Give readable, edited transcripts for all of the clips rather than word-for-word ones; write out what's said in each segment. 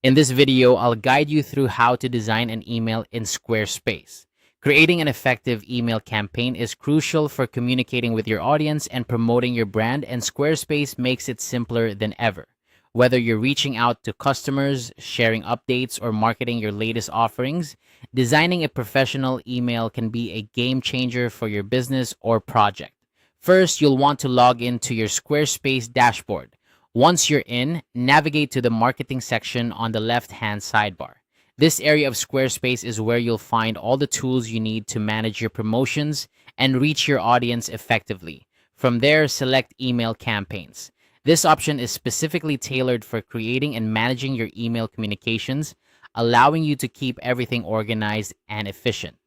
In this video, I'll guide you through how to design an email in Squarespace. Creating an effective email campaign is crucial for communicating with your audience and promoting your brand, and Squarespace makes it simpler than ever. Whether you're reaching out to customers, sharing updates, or marketing your latest offerings, designing a professional email can be a game changer for your business or project. First, you'll want to log into your Squarespace dashboard. Once you're in, navigate to the marketing section on the left-hand sidebar. This area of Squarespace is where you'll find all the tools you need to manage your promotions and reach your audience effectively. From there, select Email Campaigns. This option is specifically tailored for creating and managing your email communications, allowing you to keep everything organized and efficient.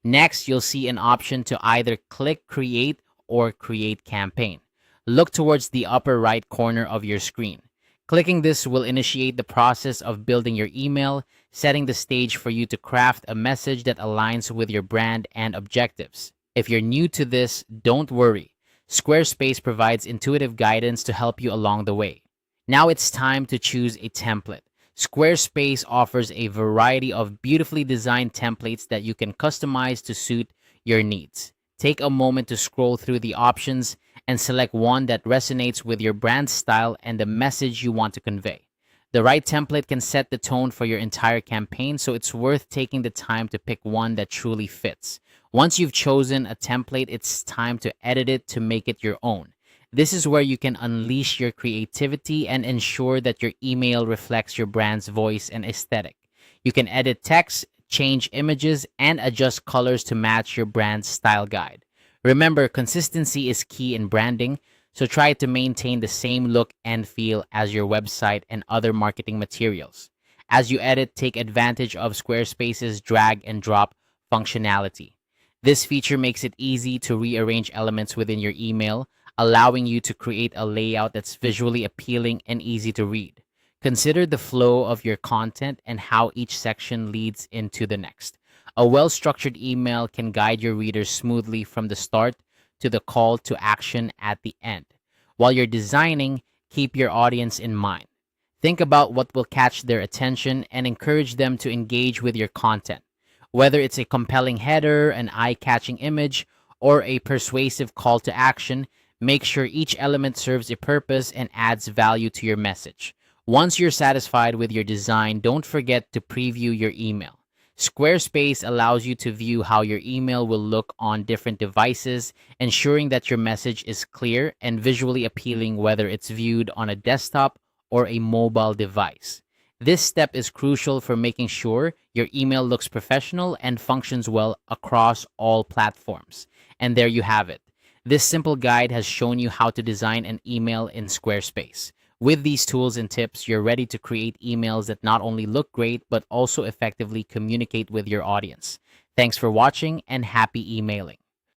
Next, you'll see an option to either click Create or Create Campaign. Look towards the upper right corner of your screen. Clicking this will initiate the process of building your email, setting the stage for you to craft a message that aligns with your brand and objectives. If you're new to this, don't worry. Squarespace provides intuitive guidance to help you along the way. Now it's time to choose a template. Squarespace offers a variety of beautifully designed templates that you can customize to suit your needs. Take a moment to scroll through the options and select one that resonates with your brand style and the message you want to convey. The right template can set the tone for your entire campaign, so it's worth taking the time to pick one that truly fits. Once you've chosen a template, it's time to edit it to make it your own. This is where you can unleash your creativity and ensure that your email reflects your brand's voice and aesthetic. You can edit text, change images, and adjust colors to match your brand's style guide. Remember, consistency is key in branding, so try to maintain the same look and feel as your website and other marketing materials. As you edit, take advantage of Squarespace's drag and drop functionality. This feature makes it easy to rearrange elements within your email, allowing you to create a layout that's visually appealing and easy to read. Consider the flow of your content and how each section leads into the next. A well-structured email can guide your readers smoothly from the start to the call to action at the end. While you're designing, keep your audience in mind. Think about what will catch their attention and encourage them to engage with your content. Whether it's a compelling header, an eye-catching image, or a persuasive call to action, make sure each element serves a purpose and adds value to your message. Once you're satisfied with your design, don't forget to preview your email. Squarespace allows you to view how your email will look on different devices, ensuring that your message is clear and visually appealing whether it's viewed on a desktop or a mobile device. This step is crucial for making sure your email looks professional and functions well across all platforms. And there you have it. This simple guide has shown you how to design an email in Squarespace. With these tools and tips, you're ready to create emails that not only look great, but also effectively communicate with your audience. Thanks for watching and happy emailing.